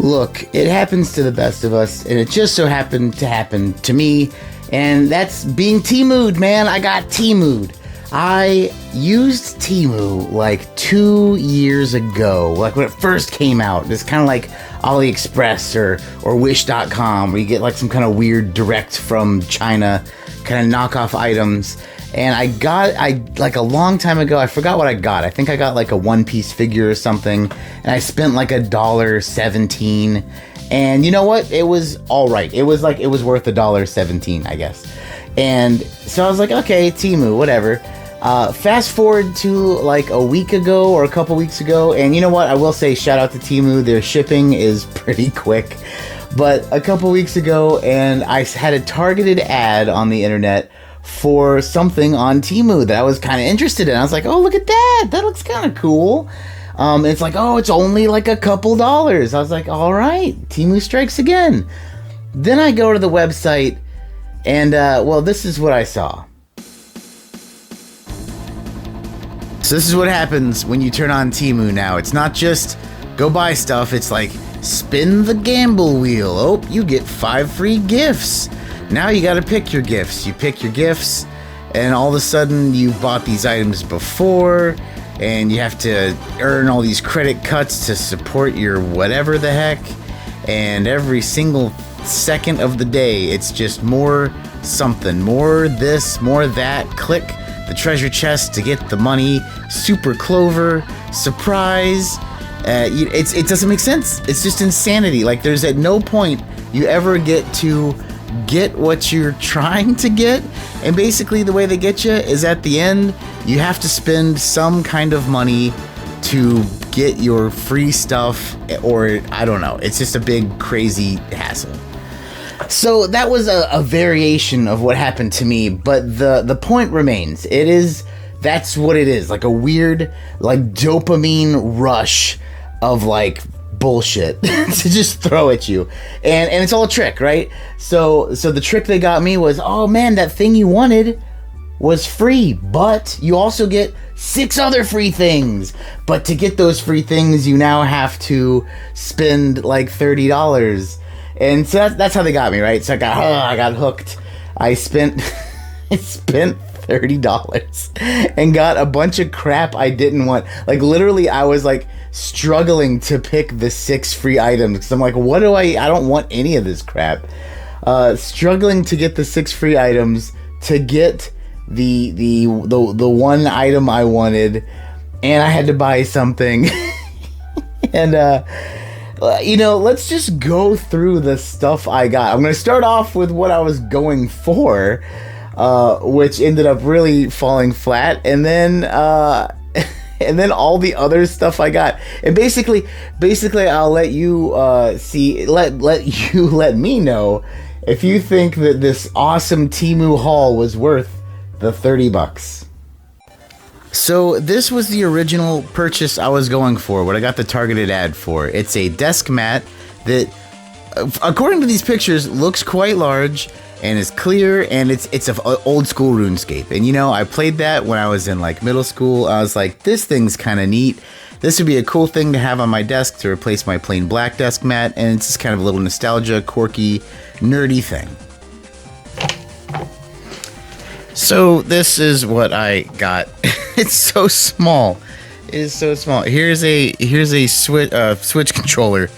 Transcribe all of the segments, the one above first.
Look, it happens to the best of us, and it just so happened to happen to me, and that's being TEMU'd, man. I got TEMU'd. I used TEMU like 2 years ago, like when it first came out. It's kind of like AliExpress or Wish.com, where you get like some kind of weird direct from China kind of knockoff items. And I like a long time ago, I forgot what I got. I think I got like a One Piece figure or something, and I spent like $1.17. And you know what? It was all right. It was worth $1.17, I guess. And so I was like, okay, TEMU, whatever. Fast forward to like a week ago or a couple weeks ago, and you know what? I will say shout out to TEMU. Their shipping is pretty quick. But a couple weeks ago, and I had a targeted ad on the internet for something on TEMU that I was kind of interested in. I was like, oh, look at that. That looks kind of cool. It's like, oh, it's only like a couple dollars. I was like, all right, TEMU strikes again. Then I go to the website, and, well, this is what I saw. So this is what happens when you turn on TEMU now. It's not just go buy stuff. It's like spin the gamble wheel. Oh, you get 5 free gifts. Now you got to pick your gifts. You pick your gifts, and all of a sudden you bought these items before, and you have to earn all these credit cuts to support your whatever the heck. And every single second of the day, it's just more something, more this, more that. Click the treasure chest to get the money. Super Clover, surprise. It doesn't make sense. It's just insanity. Like, there's at no point you ever get to get what you're trying to get, and basically the way they get you is at the end you have to spend some kind of money to get your free stuff, or I don't know, it's just a big crazy hassle. So that was a variation of what happened to me, but the point remains. That's what it is, like a weird like dopamine rush of like bullshit to just throw at you, and it's all a trick, right? So the trick they got me was, oh man, that thing you wanted was free, but you also get 6 other free things. But to get those free things, you now have to spend like $30, and so that's how they got me, right? So I got hooked. I spent $30 and got a bunch of crap I didn't want. Like literally, I was like struggling to pick the 6 free items because I'm like, what do I don't want any of this crap. Struggling to get the 6 free items to get the one item I wanted, and I had to buy something. And let's just go through the stuff I got. I'm gonna start off with what I was going for, which ended up really falling flat, and then all the other stuff I got. And basically I'll let you let me know if you think that this awesome TEMU haul was worth the $30. So this was the original purchase I was going for, what I got the targeted ad for. It's a desk mat that, according to these pictures, looks quite large and is clear, and it's an old school RuneScape. And I played that when I was in like middle school. I was like, this thing's kind of neat. This would be a cool thing to have on my desk to replace my plain black desk mat, and it's just kind of a little nostalgia, quirky, nerdy thing. So this is what I got. It's so small. It is so small. Here's a Switch controller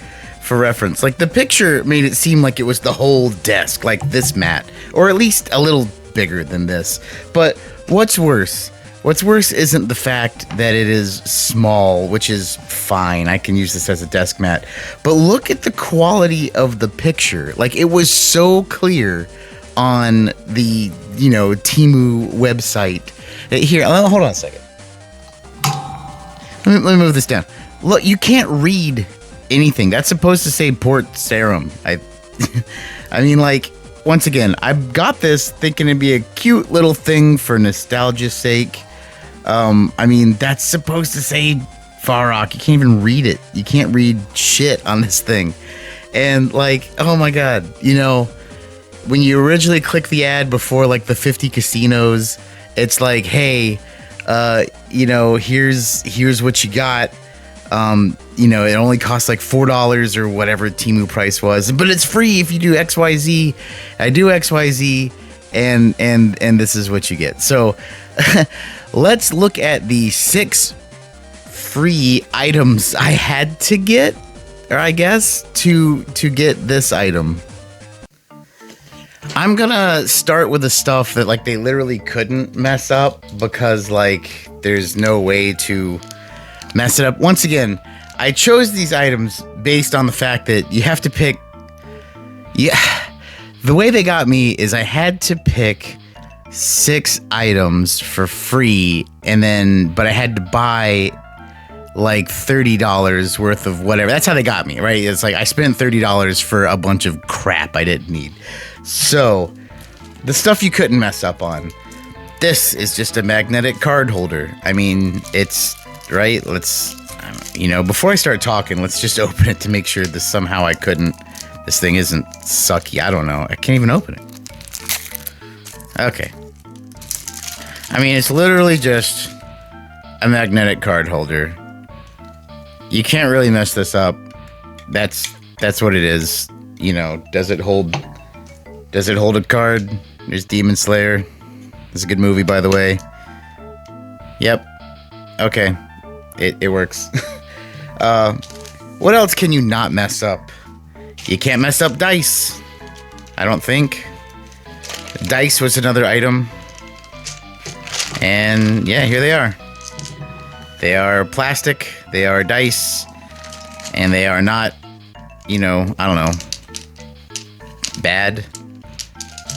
for reference. Like, the picture made it seem like it was the whole desk, like this mat, or at least a little bigger than this. But what's worse isn't the fact that it is small, which is fine. I can use this as a desk mat. But look at the quality of the picture. Like, it was so clear on the TEMU website. Here, hold on a second. Let me move this down. Look, you can't read anything. That's supposed to say Port Sarum. I mean, like, once again, I got this thinking it'd be a cute little thing for nostalgia's sake. I mean, that's supposed to say Farrock. You can't even read it. You can't read shit on this thing. And like, oh my god, when you originally click the ad before like the 50 casinos, it's like, hey, here's what you got. You know, it only costs like $4 or whatever Temu price was, but it's free if you do XYZ. I do XYZ, and this is what you get. So let's look at the 6 free items I had to get, or I guess to get this item. I'm gonna start with the stuff that like they literally couldn't mess up, because like there's no way to mess it up. Once again, I chose these items based on the fact that you have to pick. Yeah, the way they got me is I had to pick 6 items for free, but I had to buy like $30 worth of whatever. That's how they got me, right? It's like I spent $30 for a bunch of crap I didn't need. So the stuff you couldn't mess up on. This is just a magnetic card holder. I mean, it's right. Before I start talking, let's just open it to make sure this thing isn't sucky. I don't know. I can't even open it. Okay. I mean, it's literally just a magnetic card holder. You can't really mess this up. That's what it is. You know, does it hold a card? There's Demon Slayer. It's a good movie, by the way. Yep. Okay. It works. What else can you not mess up? You can't mess up dice. I don't think. Dice was another item. And yeah, here they are. They are plastic, they are dice, and they are not, I don't know, bad,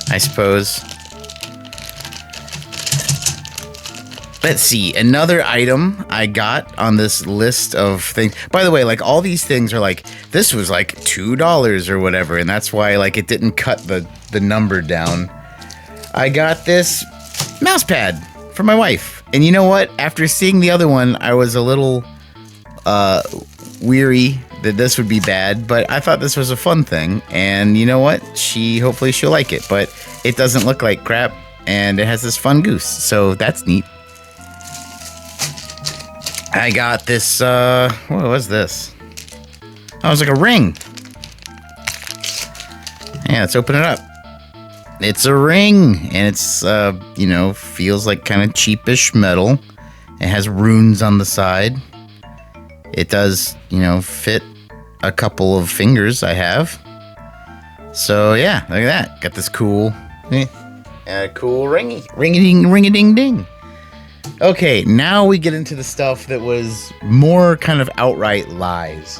I suppose. Let's see, another item I got on this list of things. By the way, like all these things are like, this was like $2 or whatever, and that's why like it didn't cut the number down. I got this mouse pad for my wife. And you know what? After seeing the other one, I was a little weary that this would be bad, but I thought this was a fun thing. And you know what? Hopefully she'll like it, but it doesn't look like crap, and it has this fun goose, so that's neat. I got this, what was this? Oh, it was like a ring. Yeah, let's open it up. It's a ring, and it's, feels like kind of cheapish metal. It has runes on the side. It does, fit a couple of fingers I have. So, yeah, look at that. Got this cool ring-a-ding-ding. Okay, now we get into the stuff that was more kind of outright lies.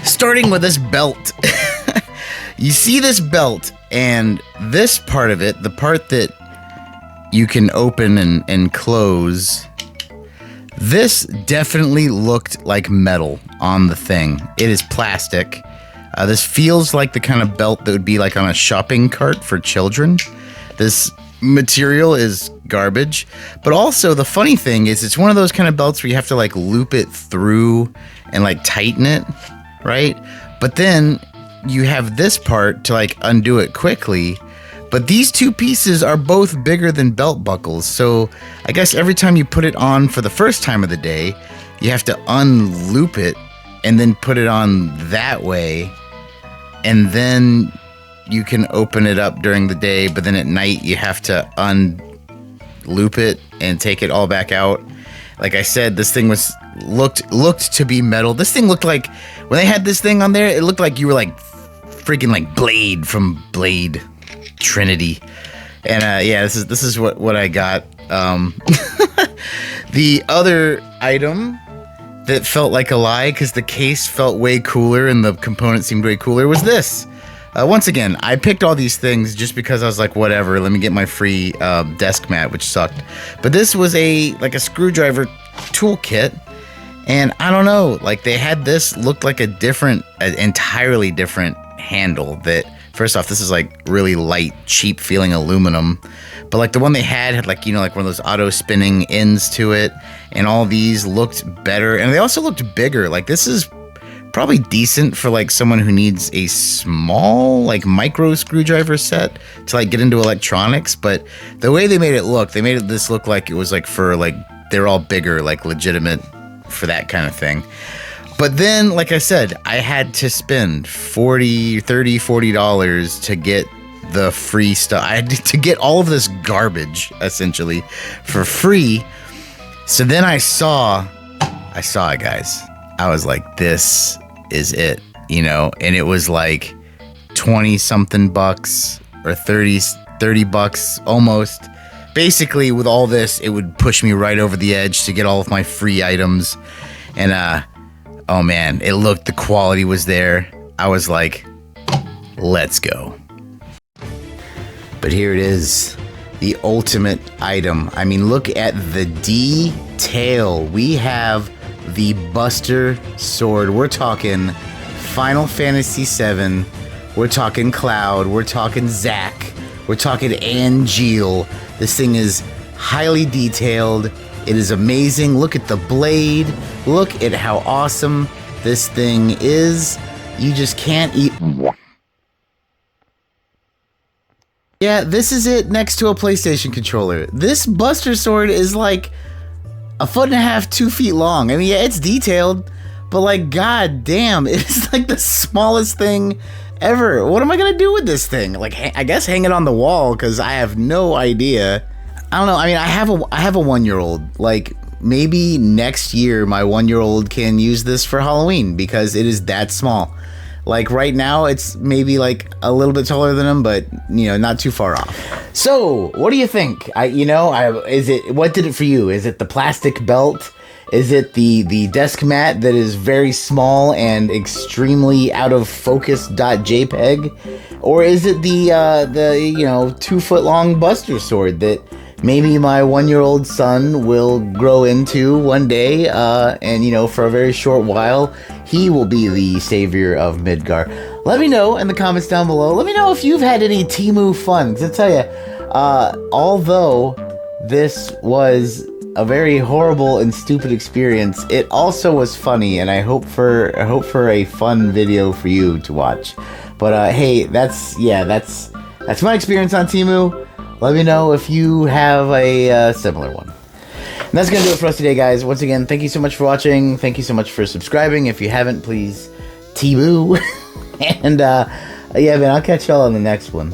Starting with this belt. You see this belt, and this part of it, the part that you can open and close, this definitely looked like metal on the thing. It is plastic. This feels like the kind of belt that would be like on a shopping cart for children. This material is garbage, but also the funny thing is it's one of those kind of belts where you have to like loop it through and like tighten it, right? But then you have this part to like undo it quickly, but these two pieces are both bigger than belt buckles, so I guess every time you put it on for the first time of the day, you have to unloop it and then put it on that way, and then you can open it up during the day, but then at night you have to unloop it and take it all back out. Like I said, this thing looked to be metal. This thing looked like, when they had this thing on there, it looked like you were like freaking like Blade from Blade Trinity. And yeah, this is what I got. The other item that felt like a lie, because the case felt way cooler and the components seemed way cooler, was this. Once again, I picked all these things just because I was like, whatever, let me get my free desk mat, which sucked. But this was a screwdriver toolkit, and I don't know, like they had this looked like an entirely different handle. That, first off, this is like really light, cheap feeling aluminum, but like the one they had like, like one of those auto spinning ends to it, and all these looked better, and they also looked bigger. Like this is probably decent for like someone who needs a small like micro screwdriver set to like get into electronics, but the way they made this look like it was like for like they're all bigger, like legitimate for that kind of thing. But then, like I said, I had to spend $40 to get the free stuff. I had to get all of this garbage, essentially, for free. So then I saw it, guys. I was like, this is it, you know? And it was like 20 something bucks or 30 bucks almost. Basically, with all this, it would push me right over the edge to get all of my free items. And oh man, the quality was there. I was like, let's go. But here it is, the ultimate item. I mean, look at the detail. We have the Buster Sword. We're talking Final Fantasy VII. We're talking Cloud. We're talking Zack. We're talking Angel. This thing is highly detailed. It is amazing. Look at the blade. Look at how awesome this thing is. You just can't eat. Yeah, this is it next to a PlayStation controller. This Buster Sword is like 1.5 feet, 2 feet long. I mean, yeah, it's detailed, but like, god damn, it's like the smallest thing ever. What am I gonna do with this thing? Like, I guess hang it on the wall, because I have no idea. I don't know. I mean, I have a 1-year-old. Like, maybe next year my 1-year-old can use this for Halloween, because it is that small. Like, right now, it's maybe, like, a little bit taller than him, but, you know, not too far off. So, what do you think? What did it for you? Is it the plastic belt? Is it the desk mat that is very small and extremely out of focus .jpeg? Or is it the 2-foot-long Buster Sword that maybe my 1-year-old son will grow into one day, and, you know, for a very short while, he will be the savior of Midgar. Let me know in the comments down below. Let me know if you've had any TEMU fun. 'Cause I tell you, although this was a very horrible and stupid experience, it also was funny, and I hope for a fun video for you to watch. But hey, that's my experience on TEMU. Let me know if you have a similar one. And that's going to do it for us today, guys. Once again, thank you so much for watching. Thank you so much for subscribing. If you haven't, please TEMU. And yeah, man, I'll catch y'all on the next one.